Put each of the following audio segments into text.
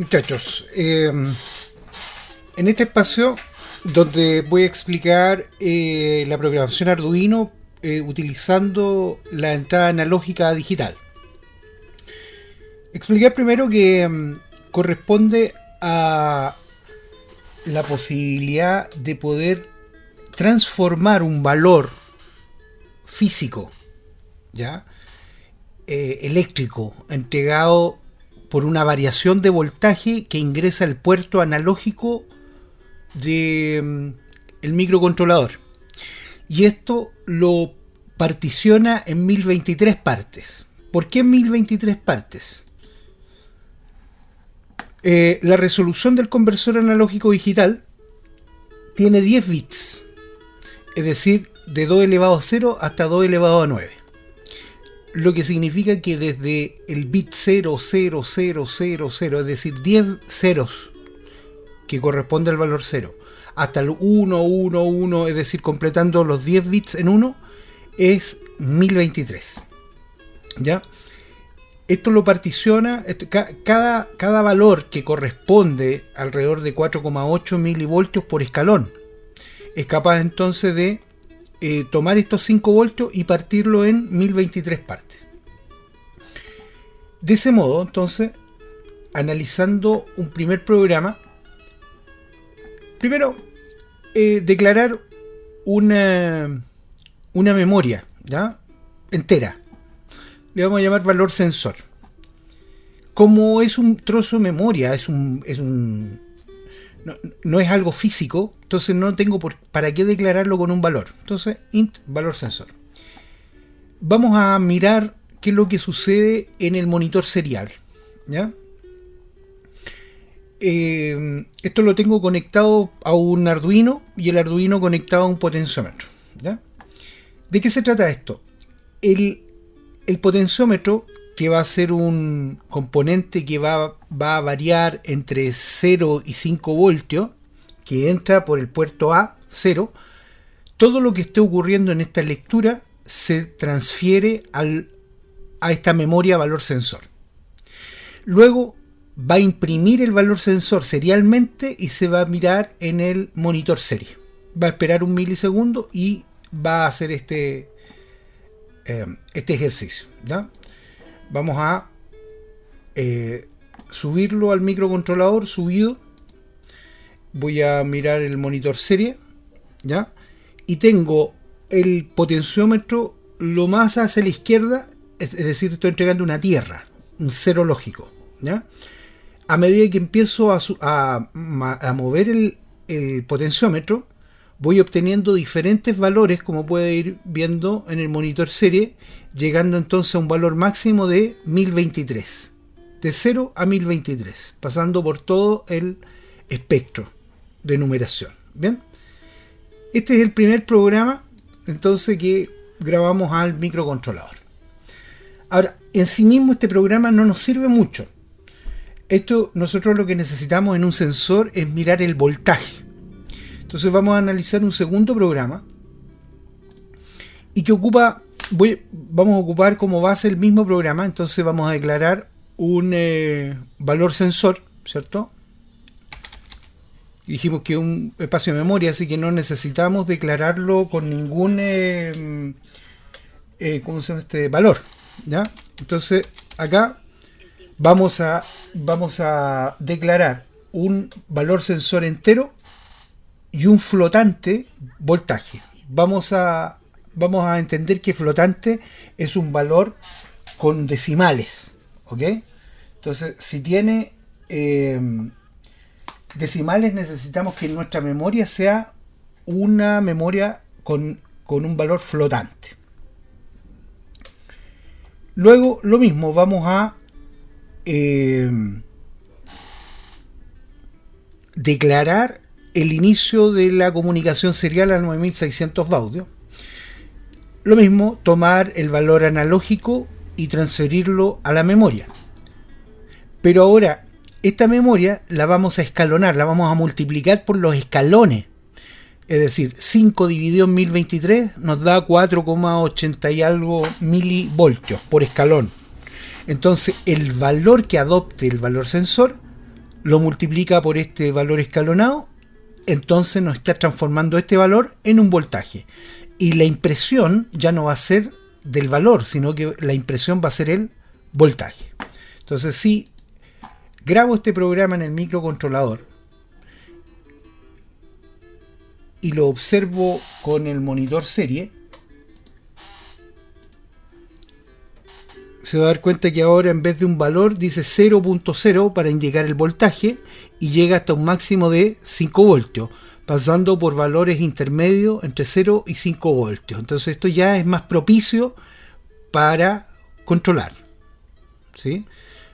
Muchachos, en este espacio donde voy a explicar la programación Arduino utilizando la entrada analógica a digital. Explicar primero que corresponde a la posibilidad de poder transformar un valor físico, ¿ya? Eléctrico, entregado por una variación de voltaje que ingresa al puerto analógico de el microcontrolador, y esto lo particiona en 1023 partes. ¿Por qué en 1023 partes? La resolución del conversor analógico digital tiene 10 bits, es decir, de 2 elevado a 0 hasta 2 elevado a 9. Lo que significa que desde el bit 0, 0, 0, 0, 0, es decir, 10 ceros, que corresponde al valor 0, hasta el 1, 1, 1, es decir, completando los 10 bits en 1, es 1023. ¿Ya? Esto lo particiona, cada valor que corresponde alrededor de 4,8 milivoltios por escalón, es capaz entonces de tomar estos 5 voltios y partirlo en 1023 partes. De ese modo, entonces, analizando un primer programa, primero declarar una memoria, ¿ya? Entera. Le vamos a llamar valor sensor. Como es un trozo de memoria, no es algo físico, entonces no tengo para qué declararlo con un valor. Entonces, int valor sensor. Vamos a mirar qué es lo que sucede en el monitor serial, ¿ya? Esto lo tengo conectado a un Arduino y el Arduino conectado a un potenciómetro, ¿ya? ¿De qué se trata esto? El potenciómetro, que va a ser un componente que va a variar entre 0 y 5 voltios, que entra por el puerto A, 0, todo lo que esté ocurriendo en esta lectura se transfiere a esta memoria valor sensor. Luego va a imprimir el valor sensor serialmente y se va a mirar en el monitor serie. Va a esperar un milisegundo y va a hacer este ejercicio, ¿ya? Vamos a subirlo al microcontrolador subido. Voy a mirar el monitor serie, ¿ya? Y tengo el potenciómetro lo más hacia la izquierda, es decir, estoy entregando una tierra, un cero lógico, ¿ya? A medida que empiezo a mover el potenciómetro, voy obteniendo diferentes valores, como puede ir viendo en el monitor serie, llegando entonces a un valor máximo de 1023, de 0 a 1023, pasando por todo el espectro de numeración. Bien, este es el primer programa entonces que grabamos al microcontrolador. Ahora, en sí mismo este programa no nos sirve mucho. Nosotros lo que necesitamos en un sensor es mirar el voltaje. Entonces vamos a analizar un segundo programa y que vamos a ocupar como base el mismo programa. Entonces vamos a declarar un valor sensor, ¿cierto? Dijimos que es un espacio de memoria, así que no necesitamos declararlo con ningún ¿cómo se llama este valor? ¿Ya? Entonces acá vamos a declarar un valor sensor entero y un flotante voltaje. Vamos a entender que flotante es un valor con decimales, ¿ok? Entonces, si tiene decimales, necesitamos que nuestra memoria sea una memoria con un valor flotante. Luego, lo mismo, vamos a declarar el inicio de la comunicación serial a 9600 baudios. Lo mismo, tomar el valor analógico y transferirlo a la memoria. Pero ahora, esta memoria la vamos a escalonar, la vamos a multiplicar por los escalones. Es decir, 5 dividido en 1023 nos da 4,80 y algo milivoltios por escalón. Entonces, el valor que adopte el valor sensor lo multiplica por este valor escalonado, entonces nos está transformando este valor en un voltaje. Y la impresión ya no va a ser del valor, sino que la impresión va a ser el voltaje. Entonces, si grabo este programa en el microcontrolador y lo observo con el monitor serie, se va a dar cuenta que ahora en vez de un valor dice 0.0 para indicar el voltaje y llega hasta un máximo de 5 voltios, pasando por valores intermedios entre 0 y 5 voltios. Entonces esto ya es más propicio para controlar, ¿sí?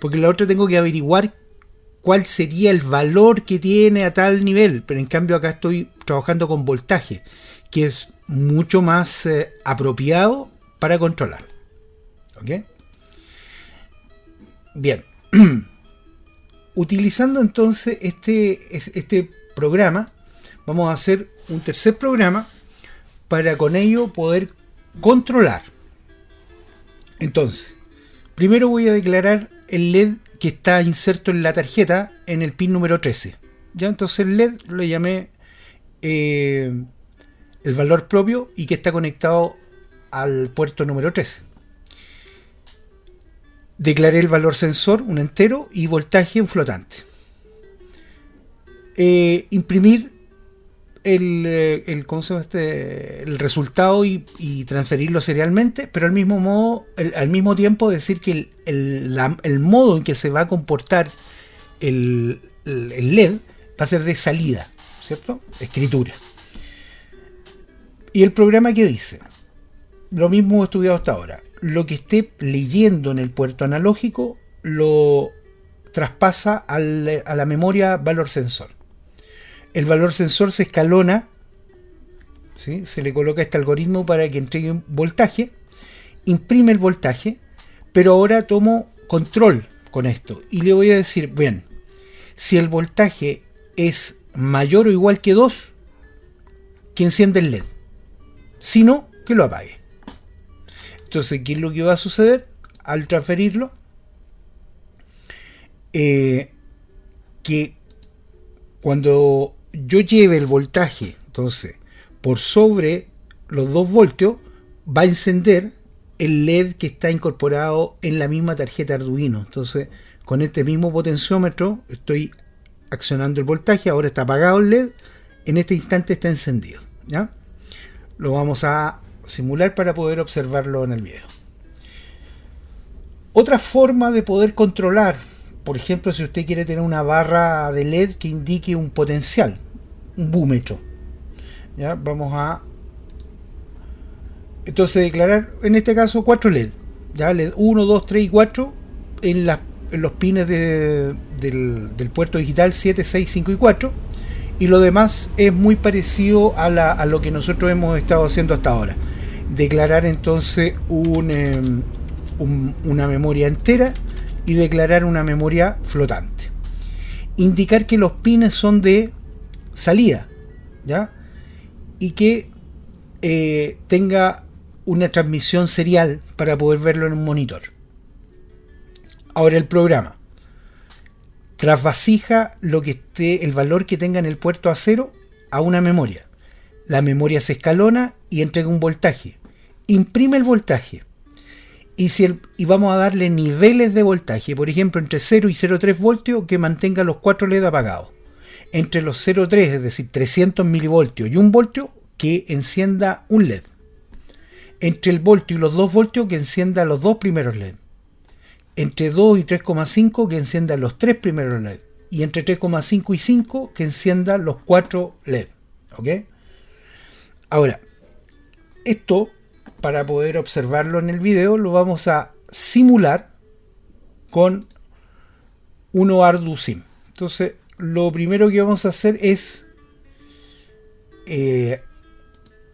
Porque la otra tengo que averiguar cuál sería el valor que tiene a tal nivel, pero en cambio acá estoy trabajando con voltaje, que es mucho más apropiado para controlar. ¿Ok? Bien. Utilizando entonces este programa, vamos a hacer un tercer programa para con ello poder controlar. Entonces, primero voy a declarar el LED que está inserto en la tarjeta en el pin número 13. Ya, entonces el LED lo llamé el valor propio y que está conectado al puerto número 13. Declaré el valor sensor, un entero, y voltaje, un flotante. Imprimir ¿cómo se llama el resultado y transferirlo serialmente, pero al mismo tiempo decir que el modo en que se va a comportar el LED va a ser de salida, ¿cierto? Escritura. Y el programa que dice, lo mismo he estudiado hasta ahora, lo que esté leyendo en el puerto analógico lo traspasa a la memoria valor sensor. El valor sensor se escalona, ¿sí? Se le coloca este algoritmo para que entregue un voltaje, imprime el voltaje, pero ahora tomo control con esto y le voy a decir, bien, si el voltaje es mayor o igual que 2, que encienda el LED, si no, que lo apague. Entonces, ¿qué es lo que va a suceder al transferirlo? Que cuando yo lleve el voltaje, entonces, por sobre los 2 voltios, va a encender el LED que está incorporado en la misma tarjeta Arduino. Entonces, con este mismo potenciómetro, estoy accionando el voltaje, ahora está apagado el LED, en este instante está encendido, ¿ya? Lo vamos a simular para poder observarlo en el video. Otra forma de poder controlar, por ejemplo, si usted quiere tener una barra de LED que indique un potencial, un búmetro, ya vamos a entonces declarar en este caso 4 LED, ya LED 1, 2, 3 y 4 en los pines del puerto digital 7, 6, 5 y 4, y lo demás es muy parecido a lo que nosotros hemos estado haciendo hasta ahora. Declarar entonces una memoria entera y declarar una memoria flotante. Indicar que los pines son de salida, ¿ya? Y que tenga una transmisión serial para poder verlo en un monitor. Ahora el programa trasvasija el valor que tenga en el puerto A0 a una memoria. La memoria se escalona y entrega un voltaje. Imprime el voltaje. Y vamos a darle niveles de voltaje. Por ejemplo, entre 0 y 0,3 voltios que mantenga los 4 LED apagados. Entre los 0,3, es decir, 300 milivoltios y 1 voltio, que encienda un LED. Entre el voltio y los 2 voltios, que encienda los 2 primeros LED. Entre 2 y 3,5, que encienda los 3 primeros LED. Y entre 3,5 y 5, que encienda los 4 LED. ¿Ok? Ahora, esto, para poder observarlo en el video, lo vamos a simular con uno ArduSim. Entonces, lo primero que vamos a hacer es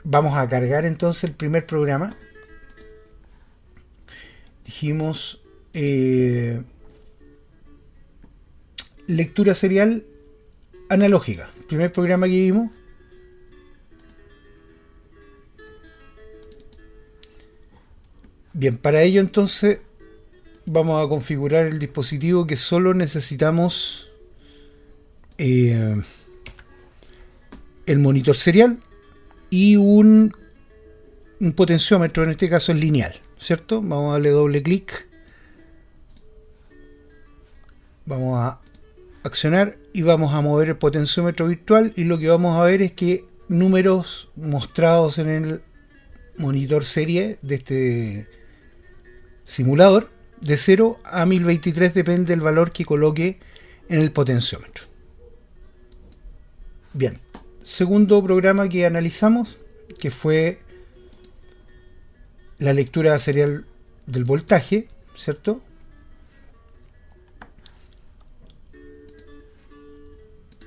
vamos a cargar entonces el primer programa. Dijimos lectura serial analógica, primer programa que vimos. Bien, para ello entonces vamos a configurar el dispositivo, que solo necesitamos el monitor serial y un potenciómetro, en este caso es lineal, ¿cierto? Vamos a darle doble clic, vamos a accionar y vamos a mover el potenciómetro virtual, y lo que vamos a ver es que números mostrados en el monitor serie de este simulador, de 0 a 1023 depende del valor que coloque en el potenciómetro. Bien, segundo programa que analizamos, que fue la lectura serial del voltaje, ¿cierto?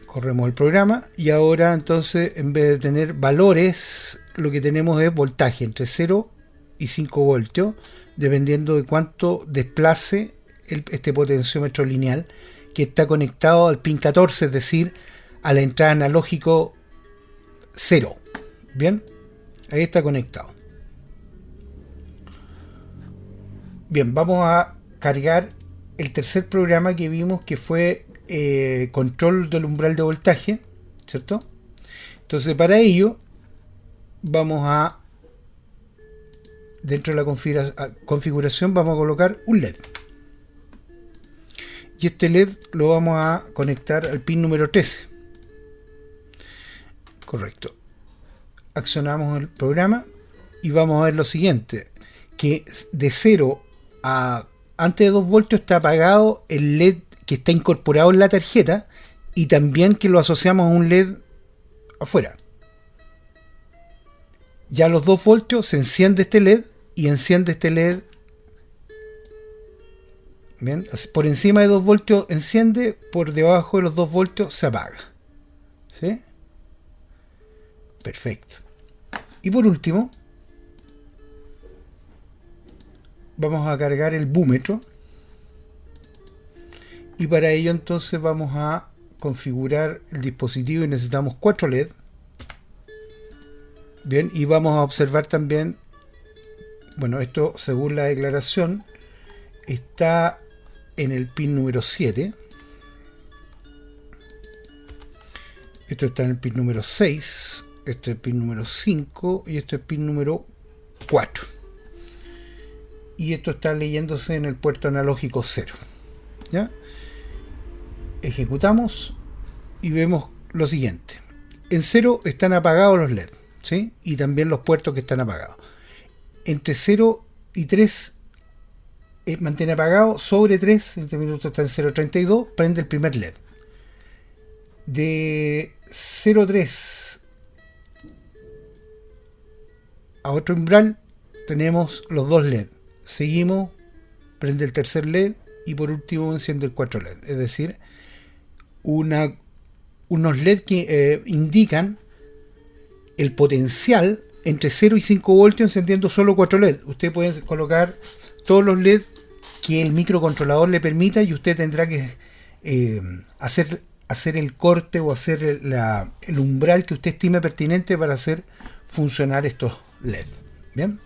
Corremos el programa y ahora entonces, en vez de tener valores, lo que tenemos es voltaje entre 0 y 5 voltios, dependiendo de cuánto desplace este potenciómetro lineal, que está conectado al pin 14, es decir, a la entrada analógico 0. Bien, ahí está conectado. Bien, vamos a cargar el tercer programa que vimos, que fue control del umbral de voltaje, ¿cierto? Entonces, para ello vamos a, dentro de la configuración, vamos a colocar un LED, y este LED lo vamos a conectar al pin número 13. Correcto. Accionamos el programa y vamos a ver lo siguiente, que de 0 a antes de 2 voltios está apagado el LED que está incorporado en la tarjeta, y también que lo asociamos a un LED afuera. Ya a los 2 voltios se enciende este LED, y enciende este LED. Bien, por encima de 2 voltios enciende, por debajo de los 2 voltios se apaga. ¿Sí? Perfecto. Y por último, vamos a cargar el búmetro, y para ello entonces vamos a configurar el dispositivo, y necesitamos 4 LED. Bien, y vamos a observar también, bueno, esto según la declaración está en el pin número 7, esto está en el pin número 6, este es el pin número 5 y este es el pin número 4, y esto está leyéndose en el puerto analógico 0. ¿Ya? Ejecutamos y vemos lo siguiente: en 0 están apagados los LED, ¿sí? Y también los puertos que están apagados. Entre 0 y 3 mantiene apagado. Sobre 3, en este minuto está en 0.32, prende el primer LED. De 0.3 a otro umbral tenemos los 2 LED. Seguimos, prende el tercer LED, y por último enciende el 4 LED. Es decir, unos LED que indican el potencial entre 0 y 5 voltios encendiendo solo 4 LED. Usted puede colocar todos los LED que el microcontrolador le permita, y usted tendrá que hacer el corte o hacer el umbral que usted estime pertinente para hacer funcionar estos LED. Bien.